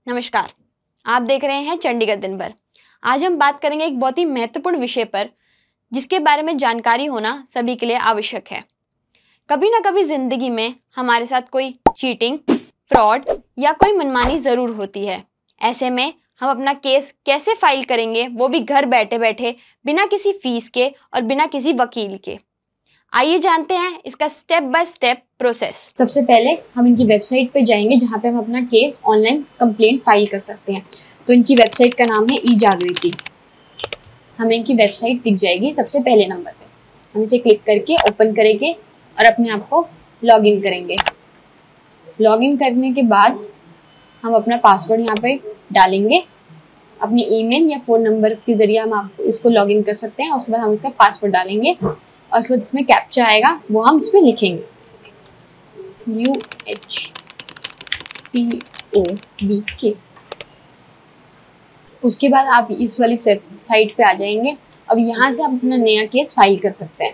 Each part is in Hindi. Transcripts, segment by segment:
नमस्कार, आप देख रहे हैं चंडीगढ़ दिन भर। आज हम बात करेंगे एक बहुत ही महत्वपूर्ण विषय पर, जिसके बारे में जानकारी होना सभी के लिए आवश्यक है। कभी ना कभी जिंदगी में हमारे साथ कोई चीटिंग, फ्रॉड या कोई मनमानी ज़रूर होती है। ऐसे में हम अपना केस कैसे फाइल करेंगे, वो भी घर बैठे बैठे, बिना किसी फीस के और बिना किसी वकील के। आइए जानते हैं इसका स्टेप बाय स्टेप प्रोसेस। सबसे पहले हम इनकी वेबसाइट पे जाएंगे जहाँ पे हम अपना केस ऑनलाइन कंप्लेंट फाइल कर सकते हैं। तो इनकी वेबसाइट का नाम है ई-जागृति। हमें इनकी वेबसाइट दिख जाएगी सबसे पहले नंबर पे। हम इसे क्लिक करके ओपन करेंगे और अपने आप को लॉग इन करेंगे। लॉग इन करने के बाद हम अपना पासवर्ड यहाँ पे डालेंगे। अपनी ईमेल या फ़ोन नंबर के ज़रिए हम आपको इसको लॉग इन कर सकते हैं। उसके बाद हम इसका पासवर्ड डालेंगे और उसके बाद इसमें कैप्चा आएगा, वो हम इसमें लिखेंगे UHPOVK। उसके बाद आप इस वाली साइट पे आ जाएंगे। अब यहाँ से आप अपना नया केस फाइल कर सकते हैं।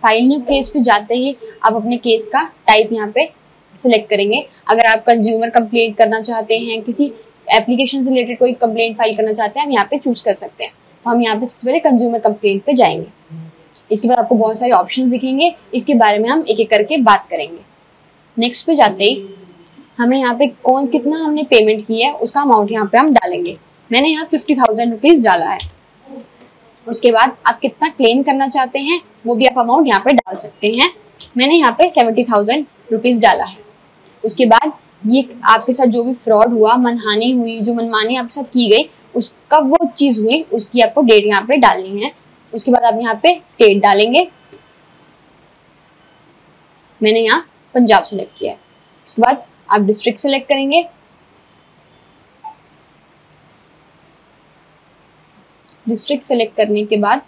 फाइल न्यू केस पे जाते ही आप अपने केस का टाइप यहाँ पे सिलेक्ट करेंगे। अगर आप कंज्यूमर कंप्लेंट करना चाहते हैं, किसी एप्लीकेशन से रिलेटेड कोई कंप्लेंट फाइल करना चाहते हैं, हम यहाँ पे चूज कर सकते हैं। तो हम यहाँ पे सबसे पहले कंज्यूमर कंप्लेंट पे जाएंगे। इसके बाद आपको बहुत सारे ऑप्शंस दिखेंगे, इसके बारे में हम एक एक करके बात करेंगे। नेक्स्ट पे जाते ही हमें यहाँ पे कितना हमने पेमेंट की है उसका अमाउंट यहाँ पे हम डालेंगे। मैंने यहाँ 50,000 रुपीज़ डाला है। उसके बाद आप कितना क्लेम करना चाहते हैं वो भी आप अमाउंट यहाँ पे डाल सकते हैं। मैंने यहाँ पे 70,000 रुपीज़ डाला है। उसके बाद ये आपके साथ जो भी फ्रॉड हुआ, मनहानि हुई, जो मनमानी आपके साथ की गई, उस कब वो चीज़ हुई उसकी आपको डेट यहाँ पे डालनी है। उसके बाद आप यहाँ पे स्टेट डालेंगे। मैंने यहाँ पंजाब सेलेक्ट किया है। उसके बाद आप डिस्ट्रिक्ट सेलेक्ट करेंगे। डिस्ट्रिक्ट सेलेक्ट करने के बाद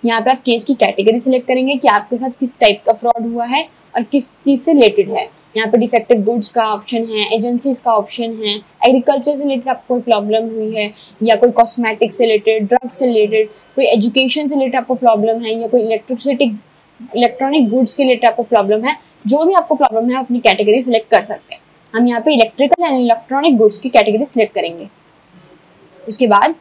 यहाँ पे आप केस की कैटेगरी सेलेक्ट करेंगे कि आपके साथ किस टाइप का फ्रॉड हुआ है और किस चीज़ से रिलेटेड है। यहाँ पे डिफेक्टिव गुड्स का ऑप्शन है, एजेंसीज का ऑप्शन है, एग्रीकल्चर से रिलेटेड आपको कोई प्रॉब्लम हुई है, या कोई कॉस्मेटिक से रिलेटेड, ड्रग्स से रिलेटेड, कोई एजुकेशन से रिलेटेड आपको प्रॉब्लम है, या कोई इलेक्ट्रॉनिक गुड्स के रिलेटेड आपको प्रॉब्लम है। जो भी आपको प्रॉब्लम है अपनी कैटेगरी सिलेक्ट कर सकते हैं। हम यहाँ पे इलेक्ट्रिकल एंड इलेक्ट्रॉनिक गुड्स की कैटेगरी सिलेक्ट करेंगे। उसके बाद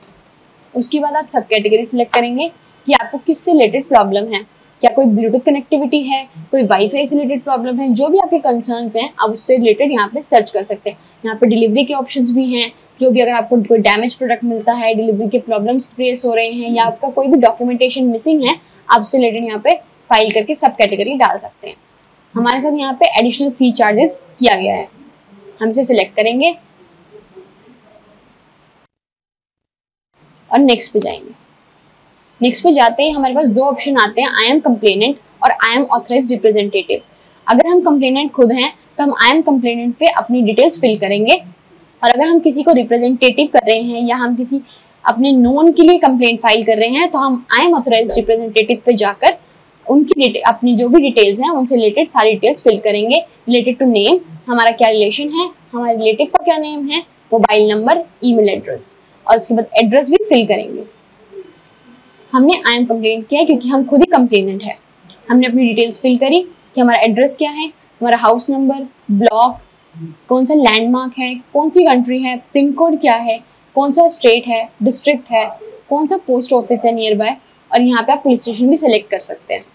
आप सब कैटेगरी सिलेक्ट करेंगे कि आपको किससे रिलेटेड प्रॉब्लम है। क्या कोई ब्लूटूथ कनेक्टिविटी है, कोई वाईफाई से रिलेटेड प्रॉब्लम है, जो भी आपके कंसर्न्स हैं आप उससे रिलेटेड यहाँ पे सर्च कर सकते हैं। यहाँ पे डिलीवरी के ऑप्शंस भी हैं, जो भी अगर आपको कोई डैमेज प्रोडक्ट मिलता है, डिलीवरी के प्रॉब्लम्स क्रिएट हो रहे हैं, या आपका कोई भी डॉक्यूमेंटेशन मिसिंग है, आप उससे रिलेटेड यहाँ पे फाइल करके सब कैटेगरी डाल सकते हैं। हमारे साथ यहाँ पे एडिशनल फी चार्जेस किया गया है, हम इसे सिलेक्ट करेंगे और नेक्स्ट पे जाएंगे। नेक्स्ट पे जाते ही हमारे पास दो ऑप्शन आते हैं, आई एम कंप्लेनेंट और आई एम ऑथराइज्ड रिप्रेजेंटेटिव। अगर हम कंप्लेनेंट खुद हैं तो हम आई एम कंप्लेनेंट पे अपनी डिटेल्स फिल करेंगे, और अगर हम किसी को रिप्रेजेंटेटिव कर रहे हैं या हम किसी अपने नोन के लिए कंप्लेंट फाइल कर रहे हैं तो हम आई एम ऑथराइज्ड रिप्रेजेंटेटिव पे जाकर उनकी अपनी जो भी डिटेल्स हैं उनसे रिलेटेड सारी डिटेल्स फिल करेंगे। रिलेटेड टू नेम, हमारा क्या रिलेशन है, हमारे रिलेटिव का क्या नेम है, मोबाइल नंबर, ईमेल एड्रेस, और उसके बाद एड्रेस भी फिल करेंगे। हमने आई एम कंप्लेंट किया है क्योंकि हम खुद ही कंप्लेनेंट है। हमने अपनी डिटेल्स फिल करी कि हमारा एड्रेस क्या है, हमारा हाउस नंबर, ब्लॉक, कौन सा लैंडमार्क है, कौन सी कंट्री है, पिन कोड क्या है, कौन सा स्टेट है, डिस्ट्रिक्ट है, कौन सा पोस्ट ऑफिस है नियर बाय, और यहाँ पे आप पुलिस स्टेशन भी सिलेक्ट कर सकते हैं।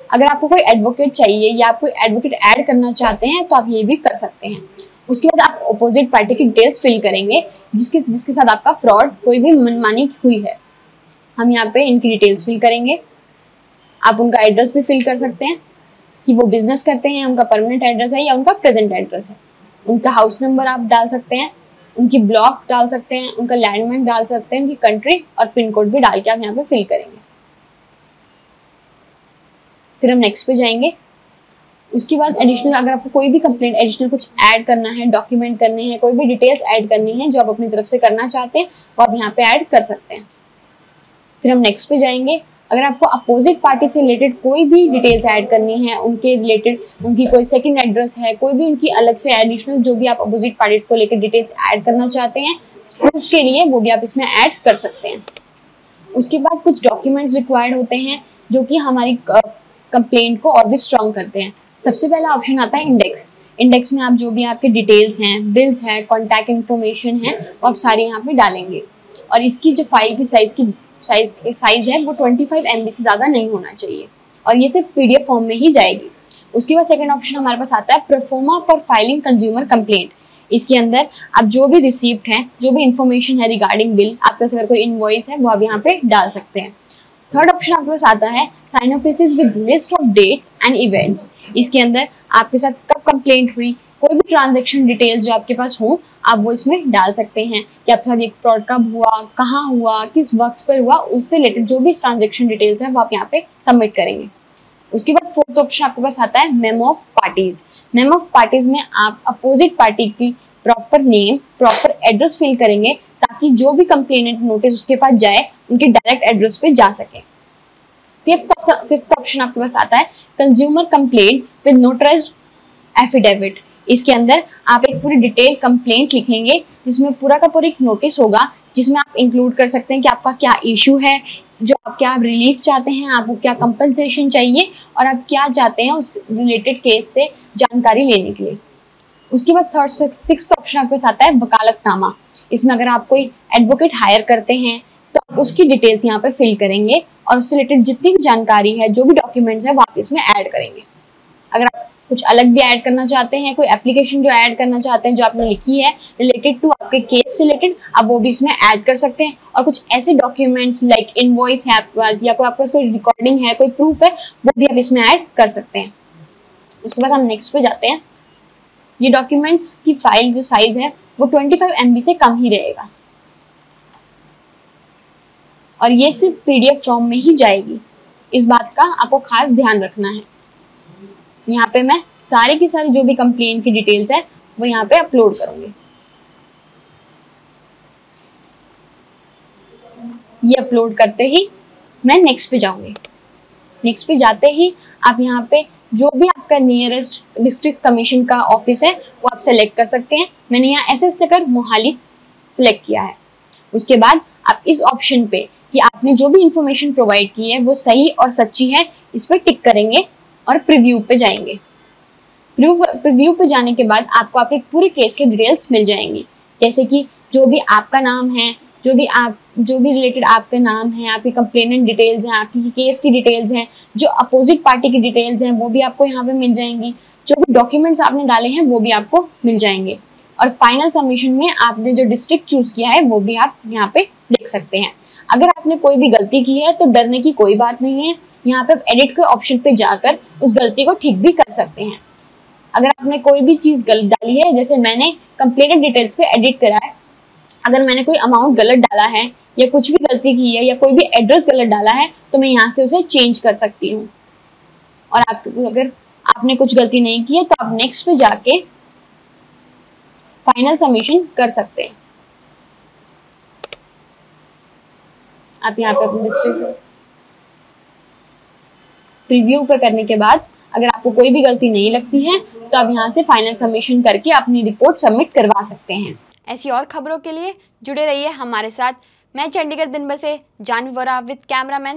अगर आपको कोई एडवोकेट चाहिए या आप कोई एडवोकेट ऐड करना चाहते हैं तो आप ये भी कर सकते हैं। उसके बाद आप अपोजिट पार्टी की डिटेल्स फिल करेंगे जिसके साथ आपका फ्रॉड, कोई भी मनमानी हुई है। हम यहाँ पे इनकी डिटेल्स फिल करेंगे। आप उनका एड्रेस भी फिल कर सकते हैं कि वो बिजनेस करते हैं, उनका परमानेंट एड्रेस है या उनका प्रेजेंट एड्रेस है। उनका हाउस नंबर आप डाल सकते हैं, उनकी ब्लॉक डाल सकते हैं, उनका लैंडमार्क डाल सकते हैं, उनकी कंट्री और पिन कोड भी डाल के आप यहाँ पे फिल करेंगे। फिर हम नेक्स्ट पे जाएंगे। उसके बाद एडिशनल अगर आपको कोई भी कंप्लेंट एडिशनल कुछ ऐड करना है, डॉक्यूमेंट करने हैं, कोई भी डिटेल्स ऐड करनी है जो आप अपनी तरफ से करना चाहते हैं वो आप यहाँ पे ऐड कर सकते हैं। फिर हम नेक्स्ट पे जाएंगे। अगर आपको अपोजिट पार्टी से रिलेटेड कोई भी डिटेल्स ऐड करनी है, उनके रिलेटेड उनकी कोई सेकंड एड्रेस है, कोई भी उनकी अलग से एडिशनल जो भी आप अपोजिट पार्टी को लेकर डिटेल्स ऐड करना चाहते हैं, प्रूफ के लिए वो भी आप इसमें ऐड कर सकते हैं। उसके बाद कुछ डॉक्यूमेंट्स रिक्वायर्ड होते हैं जो कि हमारी कंप्लेंट को और भी स्ट्रॉन्ग करते हैं। सबसे पहला ऑप्शन आता है इंडेक्स। इंडेक्स में आप जो भी आपके डिटेल्स हैं, बिल्स हैं, कॉन्टैक्ट इन्फॉर्मेशन है, वो आप सारी यहाँ पे डालेंगे। और इसकी जो फाइल की साइज है वो 25 MB से ज़्यादा नहीं होना चाहिए और ये सिर्फ PDF फॉर्म में ही जाएगी। उसके बाद सेकंड ऑप्शन हमारे पास आता है proforma for filing consumer complaint. इसके अंदर आप जो भी रिसीप्ट है, जो भी इंफॉर्मेशन है रिगार्डिंग बिल, आपके पास अगर कोई इनवॉइस है वो आप यहाँ पे डाल सकते हैं। थर्ड ऑप्शन आपके पास आता है synopsis with list of dates and events. इसके अंदर आपके साथ कब कंप्लेंट हुई, कोई भी ट्रांजैक्शन डिटेल्स जो आपके पास हो, आप वो इसमें डाल सकते हैं कि आपके साथ एक फ्रॉड कब हुआ, कहाँ हुआ, किस वक्त पर हुआ, उससे रिलेटेड जो भी ट्रांजैक्शन डिटेल्स हैं वो आप यहाँ पे सबमिट करेंगे। उसके बाद फोर्थ ऑप्शन आपके पास आता है memo of parties. Memo of parties में आप अपोजिट पार्टी की proper name, proper address fill करेंगे ताकि जो भी कंप्लेनेंट नोटिस उसके पास जाए उनके डायरेक्ट एड्रेस पे जा सके। फिफ्थ ऑप्शन आपके पास आता है consumer complaint with notarised affidavit. इसके अंदर आप एक पूरी डिटेल कंप्लेंट लिखेंगे जिसमें पूरा का पूरा एक नोटिस होगा जिसमें आप इंक्लूड कर सकते हैं कि आपका क्या इशू है, जो आप क्या रिलीफ चाहते हैं, आपको क्या कंपनसेशन चाहिए और आप क्या चाहते हैं उस रिलेटेड केस से जानकारी लेने के लिए। उसके बाद सिक्स्थ ऑप्शन आपके पास आता है वकालतनामा। इसमें अगर आप कोई एडवोकेट हायर करते हैं तो आप उसकी डिटेल्स यहाँ पे फिल करेंगे और उससे रिलेटेड जितनी भी जानकारी है, जो भी डॉक्यूमेंट्स है, वो आप इसमें ऐड करेंगे। अगर आप कुछ अलग भी ऐड करना चाहते हैं, कोई एप्लीकेशन जो ऐड करना चाहते हैं जो आपने लिखी है रिलेटेड टू आपके केस से रिलेटेड, आप वो भी इसमें ऐड कर सकते हैं। और कुछ ऐसे डॉक्यूमेंट्स लाइक इनवॉइस है आपके पास या कोई आपके पास कोई रिकॉर्डिंग है, कोई प्रूफ है, वो भी आप इसमें ऐड कर सकते हैं। उसके बाद हम नेक्स्ट पे जाते हैं। ये डॉक्यूमेंट्स की फाइल जो साइज है वो 25 MB से कम ही रहेगा और ये सिर्फ PDF फॉर्म में ही जाएगी। इस बात का आपको खास ध्यान रखना है। यहाँ पे मैं सारे की सारी जो भी कंप्लेंट की डिटेल्स है वो यहाँ पे अपलोड करूंगी। ये अपलोड करते ही मैं नेक्स्ट पे जाऊंगी। नेक्स्ट पे जाते ही आप यहाँ पे जो भी आपका नियरेस्ट डिस्ट्रिक्ट कमीशन का ऑफिस है वो आप सेलेक्ट कर सकते हैं। मैंने यहाँ SS नगर मोहाली सेलेक्ट किया है। उसके बाद आप इस ऑप्शन पे कि आपने जो भी इंफॉर्मेशन प्रोवाइड की है वो सही और सच्ची है, इस पर टिक करेंगे और प्रीव्यू पे जाएंगे। प्रीव्यू पे जाने के बाद आपको आपके पूरे केस के डिटेल्स मिल जाएंगी, जैसे कि जो भी आपका नाम है, जो भी रिलेटेड आपका नाम है, आपकी कंप्लेनेंट डिटेल्स हैं, आपकी केस की डिटेल्स हैं, जो अपोजिट पार्टी की डिटेल्स हैं वो भी आपको यहाँ पे मिल जाएंगी, जो भी डॉक्यूमेंट्स आपने डाले हैं वो भी आपको मिल जाएंगे। और फाइनल सबमिशन में आपने जो डिस्ट्रिक्ट चूज किया है वो भी आप यहाँ पे देख सकते हैं। अगर आपने कोई भी गलती की है तो डरने की कोई बात नहीं है। यहाँ पे एडिट के ऑप्शन पे जाकर उस गलती को ठीक भी कर सकते हैं। अगर आपने कोई भी चीज गलत डाली है, जैसे मैंने कंप्लेनेंट डिटेल्स पे एडिट करा है, अगर मैंने कोई अमाउंट गलत डाला है या कुछ भी गलती की है या कोई भी एड्रेस गलत डाला है तो मैं यहाँ से उसे चेंज कर सकती हूँ। और अगर आपने कुछ गलती नहीं की है तो आप नेक्स्ट पे जाके फाइनल सबमिशन कर सकते हैं। आप यहाँ पे अपने डिस्ट्रिक्ट प्रीव्यू पे करने के बाद अगर आपको कोई भी गलती नहीं लगती है तो आप यहाँ से फाइनल सबमिशन करके अपनी रिपोर्ट सबमिट करवा सकते हैं। ऐसी और खबरों के लिए जुड़े रहिए हमारे साथ। मैं चंडीगढ़ दिन भर से जानवी वोरा विद कैमरामैन